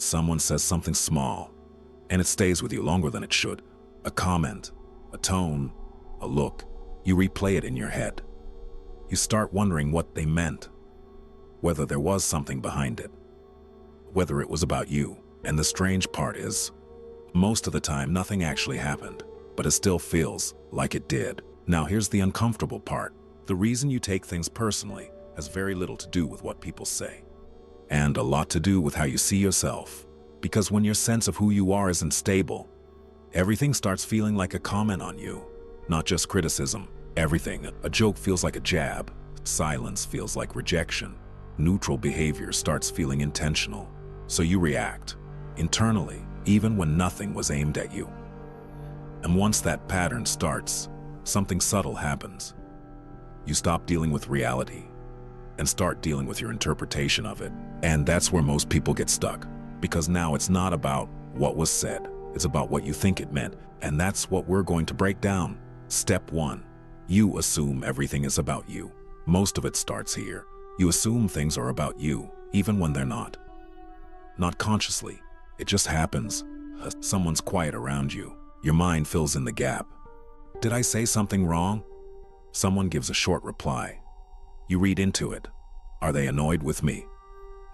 Someone says something small, and it stays with you longer than it should. A comment, a tone, a look. You replay it in your head. You start wondering what they meant, whether there was something behind it, whether it was about you. And the strange part is, most of the time nothing actually happened, but it still feels like it did. Now here's the uncomfortable part. The reason you take things personally has very little to do with what people say, and a lot to do with how you see yourself. Because when your sense of who you are isn't stable, everything starts feeling like a comment on you, not just criticism. Everything. A joke feels like a jab. Silence feels like rejection. Neutral behavior starts feeling intentional. So you react internally, even when nothing was aimed at you. And once that pattern starts, something subtle happens. You stop dealing with reality and start dealing with your interpretation of it. And that's where most people get stuck, because now it's not about what was said, it's about what you think it meant. And that's what we're going to break down. Step 1. You assume everything is about you. Most of it starts here. You assume things are about you, even when they're not. Not consciously, it just happens. Someone's quiet around you. Your mind fills in the gap. Did I say something wrong? Someone gives a short reply. You read into it. Are they annoyed with me?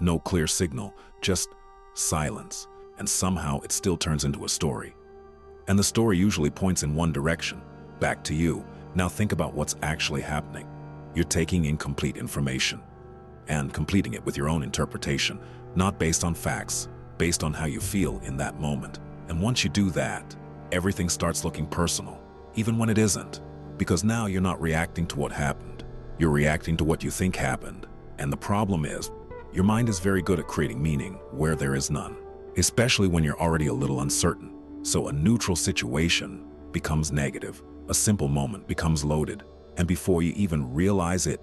No clear signal, just silence. And somehow it still turns into a story. And the story usually points in one direction, back to you. Now think about what's actually happening. You're taking in complete information and completing it with your own interpretation, not based on facts, based on how you feel in that moment. And once you do that, everything starts looking personal, even when it isn't, because now you're not reacting to what happened. You're reacting to what you think happened. And the problem is, your mind is very good at creating meaning where there is none, especially when you're already a little uncertain. So a neutral situation becomes negative. A simple moment becomes loaded, and before you even realize it,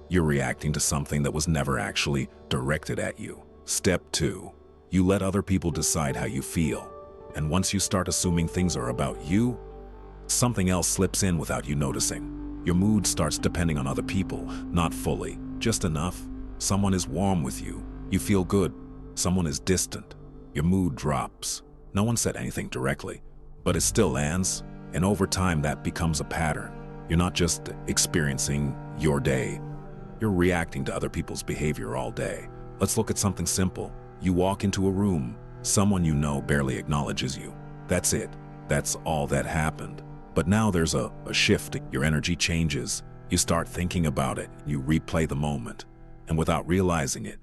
you're reacting to something that was never actually directed at you. Step 2. You let other people decide how you feel. And once you start assuming things are about you, something else slips in without you noticing. Your mood starts depending on other people, not fully, just enough. Someone is warm with you, you feel good. Someone is distant, your mood drops. No one said anything directly, but it still lands. And over time, that becomes a pattern. You're not just experiencing your day, you're reacting to other people's behavior all day. Let's look at something simple. You walk into a room, someone you know barely acknowledges you. That's it. That's all that happened. But now there's a shift. Your energy changes. You start thinking about it. You replay the moment. And without realizing it,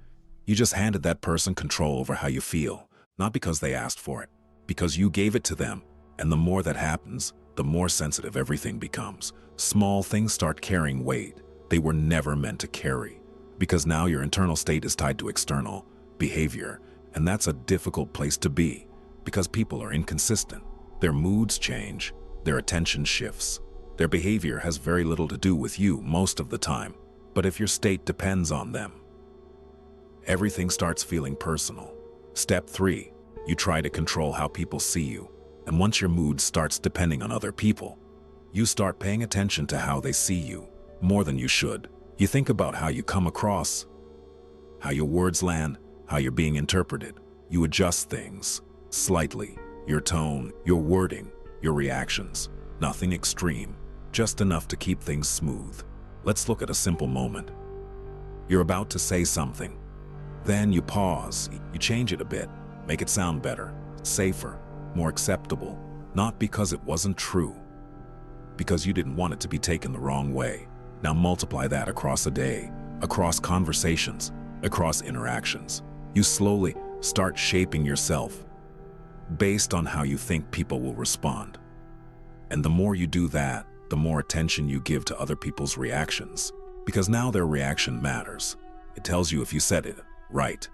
you just handed that person control over how you feel. Not because they asked for it, because you gave it to them. And the more that happens, the more sensitive everything becomes. Small things start carrying weight they were never meant to carry, because now your internal state is tied to external behavior, and that's a difficult place to be, because people are inconsistent. Their moods change, their attention shifts, their behavior has very little to do with you most of the time. But if your state depends on them, everything starts feeling personal. Step 3. You try to control how people see you. And once your mood starts depending on other people, you start paying attention to how they see you, more than you should. You think about how you come across, how your words land, how you're being interpreted. You adjust things, slightly. Your tone, your wording, your reactions. Nothing extreme, just enough to keep things smooth. Let's look at a simple moment. You're about to say something. Then you pause, you change it a bit, make it sound better, safer, more acceptable. Not because it wasn't true, because you didn't want it to be taken the wrong way. Now multiply that across a day, across conversations, across interactions. You slowly start shaping yourself based on how you think people will respond. And the more you do that, the more attention you give to other people's reactions, because now their reaction matters. It tells you if you said it right,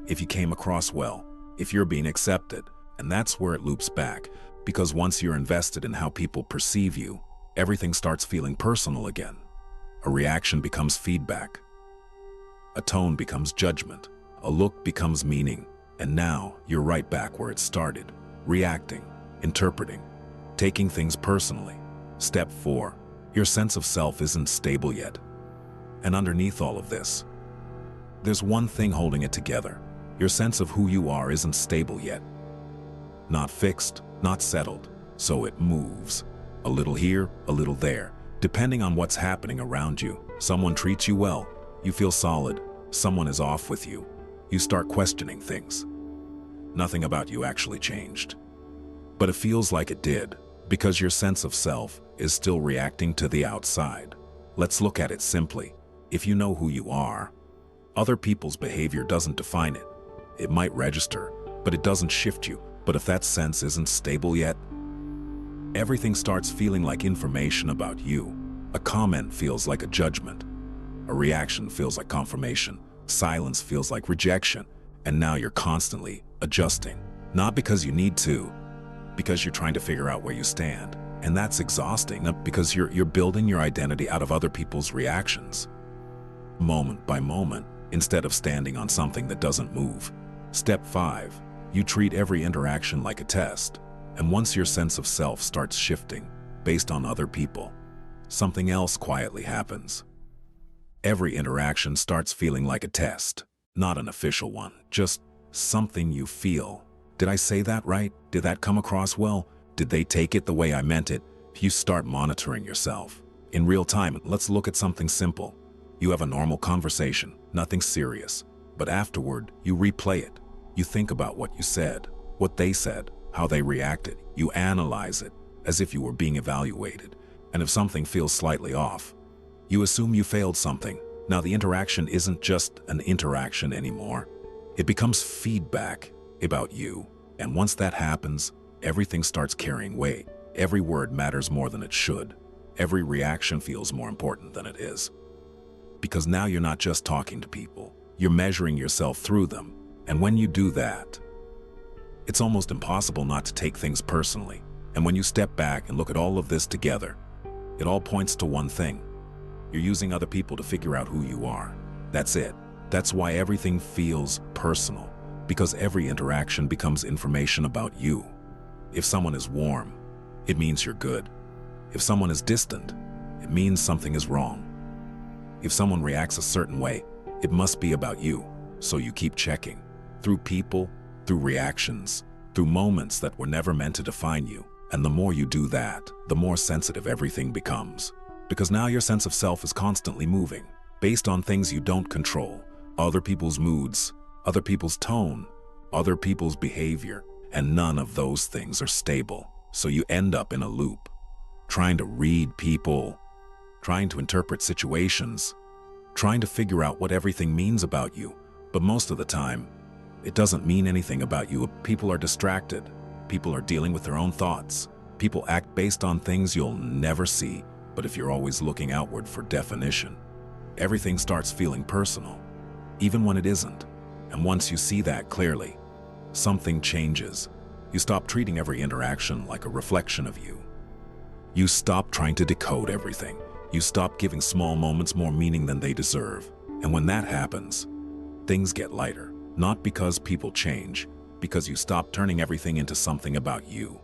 if you came across well, if you're being accepted. And that's where it loops back, because once you're invested in how people perceive you, everything starts feeling personal again. A reaction becomes feedback. A tone becomes judgment. A look becomes meaning. And now you're right back where it started, reacting, interpreting, taking things personally. Step 4. Your sense of self isn't stable yet. And underneath all of this, there's one thing holding it together. Your sense of who you are isn't stable yet. Not fixed, not settled, so it moves. A little here, a little there, depending on what's happening around you. Someone treats you well, you feel solid. Someone is off with you, you start questioning things. Nothing about you actually changed. But it feels like it did, because your sense of self is still reacting to the outside. Let's look at it simply. If you know who you are, other people's behavior doesn't define it. It might register, but it doesn't shift you. But if that sense isn't stable yet, everything starts feeling like information about you. A comment feels like a judgment. A reaction feels like confirmation. Silence feels like rejection. And now you're constantly adjusting. Not because you need to, because you're trying to figure out where you stand. And that's exhausting, because you're building your identity out of other people's reactions. Moment by moment, instead of standing on something that doesn't move. Step 5. You treat every interaction like a test. And once your sense of self starts shifting based on other people, something else quietly happens. Every interaction starts feeling like a test, not an official one, just something you feel. Did I say that right? Did that come across well? Did they take it the way I meant it? You start monitoring yourself. In real time, let's look at something simple. You have a normal conversation, nothing serious, but afterward, you replay it. You think about what you said, what they said, how they reacted. You analyze it as if you were being evaluated. And if something feels slightly off, you assume you failed something. Now the interaction isn't just an interaction anymore. It becomes feedback about you. And once that happens, everything starts carrying weight. Every word matters more than it should. Every reaction feels more important than it is. Because now you're not just talking to people, you're measuring yourself through them. And when you do that, it's almost impossible not to take things personally. And when you step back and look at all of this together, it all points to one thing. You're using other people to figure out who you are. That's it. That's why everything feels personal, because every interaction becomes information about you. If someone is warm, it means you're good. If someone is distant, it means something is wrong. If someone reacts a certain way, it must be about you. So you keep checking. Through people, through reactions, through moments that were never meant to define you. And the more you do that, the more sensitive everything becomes. Because now your sense of self is constantly moving, based on things you don't control. Other people's moods, other people's tone, other people's behavior, and none of those things are stable. So you end up in a loop, trying to read people, trying to interpret situations, trying to figure out what everything means about you. But most of the time, it doesn't mean anything about you. People are distracted. People are dealing with their own thoughts. People act based on things you'll never see. But if you're always looking outward for definition, everything starts feeling personal, even when it isn't. And once you see that clearly, something changes. You stop treating every interaction like a reflection of you. You stop trying to decode everything. You stop giving small moments more meaning than they deserve. And when that happens, things get lighter. Not because people change, because you stop turning everything into something about you.